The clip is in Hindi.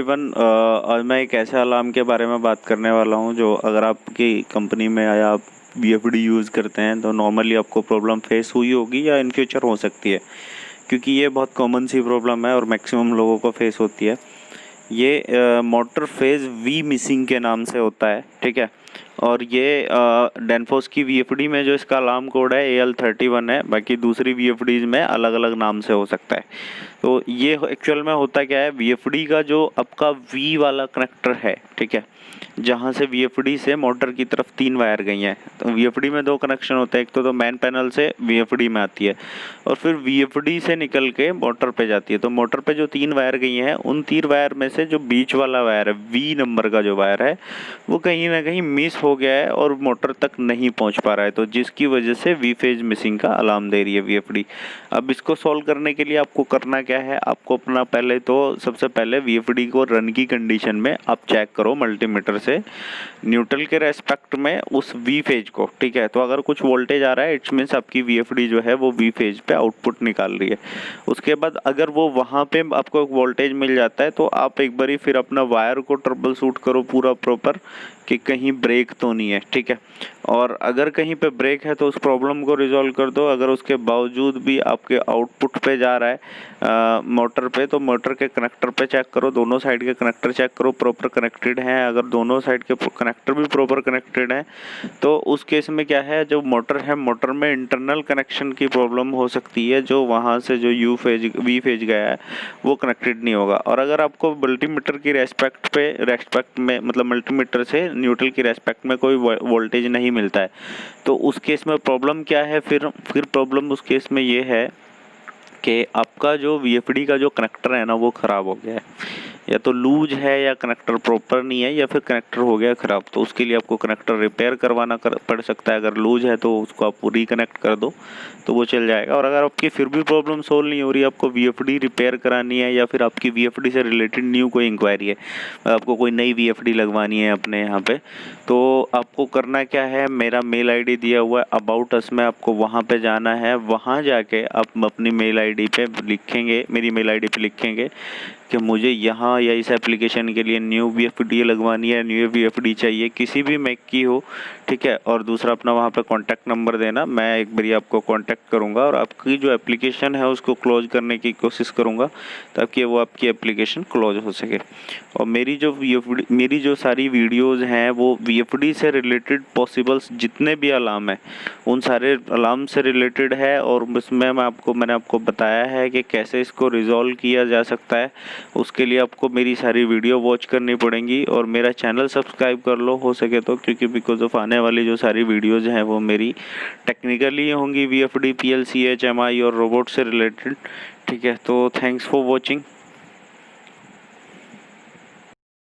एवरीवन, आज मैं एक ऐसे अलार्म के बारे में बात करने वाला हूं जो अगर आपकी कंपनी में या आप वीएफडी यूज़ करते हैं तो नॉर्मली आपको प्रॉब्लम फेस हुई होगी या इन फ्यूचर हो सकती है, क्योंकि ये बहुत कॉमन सी प्रॉब्लम है और मैक्सिमम लोगों को फेस होती है। ये मोटर फेज वी मिसिंग के नाम से होता है, ठीक है। और ये डेनफोस की वीएफडी में जो इसका अलार्म कोड है AL31 है, बाकी दूसरी वीएफडीज में अलग अलग नाम से हो सकता है। तो ये एक्चुअल में होता क्या है, वीएफडी का जो आपका वी वाला कनेक्टर है, ठीक है, जहाँ से वीएफडी से मोटर की तरफ 3 वायर गई हैं। तो वीएफडी में 2 कनेक्शन होते हैं, एक तो मेन पैनल से वीएफडी में आती है और फिर वीएफडी से निकल के मोटर पे जाती है। तो मोटर पे जो 3 वायर गई हैं, उन 3 वायर में से जो बीच वाला वायर है, वी नंबर का जो वायर है, वो कहीं ना कहीं मिस हो गया है और मोटर तक नहीं पहुंच पा रहा है, तो जिसकी वजह से वी फेज मिसिंग का अलार्म दे रही है वीएफडी। अब इसको सॉल्व करने के लिए आपको करना क्या है, आपको अपना पहले तो सबसे पहले वीएफडी को रन की कंडीशन में आप चेक करो मल्टीमीटर से न्यूट्रल के रेस्पेक्ट में उस वी फेज को, ठीक है। तो अगर कुछ वोल्टेज आ रहा है, इट्स मीन्स आपकी वीएफडी जो है वो वी फेज पे आउटपुट निकाल रही है। उसके बाद अगर वो वहाँ पे आपको वोल्टेज मिल जाता है तो आप एक बारी फिर अपना वायर को ट्रबल शूट करो पूरा प्रॉपर कि कहीं ब्रेक तो नहीं है, ठीक है। और अगर कहीं पे ब्रेक है तो उस प्रॉब्लम को रिजॉल्व कर दो। अगर उसके बावजूद भी आपके आउटपुट पे जा रहा है मोटर पे, तो मोटर के कनेक्टर पे चेक करो, दोनों साइड के कनेक्टर चेक करो प्रॉपर कनेक्टेड हैं। अगर दोनों साइड के कनेक्टर भी प्रॉपर कनेक्टेड हैं तो उस केस में क्या है, जो मोटर है, मोटर में इंटरनल कनेक्शन की प्रॉब्लम हो सकती है, जो वहाँ से जो वी फेज गया है वो कनेक्टेड नहीं होगा। और अगर आपको मल्टीमीटर की रेस्पेक्ट में मतलब मल्टीमीटर से न्यूट्रल की रेस्पेक्ट में कोई वोल्टेज नहीं मिलता है, तो उस केस में प्रॉब्लम क्या है, फिर प्रॉब्लम उस केस में ये है कि आपका जो वीएफडी का जो कनेक्टर है ना वो ख़राब हो गया है, या तो लूज है या कनेक्टर प्रॉपर नहीं है या फिर कनेक्टर हो गया ख़राब। तो उसके लिए आपको कनेक्टर रिपेयर करवाना पड़ सकता है। अगर लूज है तो उसको आप रिकनेक्ट कर दो तो वो चल जाएगा। और अगर आपकी फिर भी प्रॉब्लम सोल्व नहीं हो रही, आपको वीएफडी रिपेयर करानी है या फिर आपकी वीएफडी से रिलेटेड न्यू कोई इंक्वायरी है, आपको कोई नई वीएफडी लगवानी है अपने यहाँ पे, तो आपको करना क्या है, मेरा मेल आईडी दिया हुआ है अबाउट अस में, आपको वहाँ पे जाना है। वहाँ जाके आप अपनी मेल आईडी पे लिखेंगे, मेरी मेल आईडी पे लिखेंगे कि मुझे यहाँ या इस एप्लीकेशन के लिए न्यू वीएफडी लगवानी है, न्यू वीएफडी चाहिए, किसी भी मैक की हो, ठीक है। और दूसरा अपना वहाँ पे कॉन्टैक्ट नंबर देना, मैं एक बारी आपको कॉन्टैक्ट करूँगा और आपकी जो एप्लीकेशन है उसको क्लोज करने की कोशिश करूँगा ताकि वो आपकी एप्लीकेशन क्लोज हो सके। और मेरी जो सारी वीडियोज़ हैं वो वीएफडी से रिलेटेड पॉसिबल्स जितने भी अलार्म हैं उन सारे अलार्म से रिलेटेड है, और उसमें मैंने आपको बताया है कि कैसे इसको रिजॉल्व किया जा सकता है। उसके लिए आपको मेरी सारी वीडियो वॉच करनी पड़ेंगी और मेरा चैनल सब्सक्राइब कर लो हो सके तो, क्योंकि बिकॉज ऑफ आने वाली जो सारी वीडियोज़ हैं वो मेरी टेक्निकली होंगी, वीएफडी, पीएलसी, एचएमआई और रोबोट से रिलेटेड, ठीक है। तो थैंक्स फॉर वॉचिंग।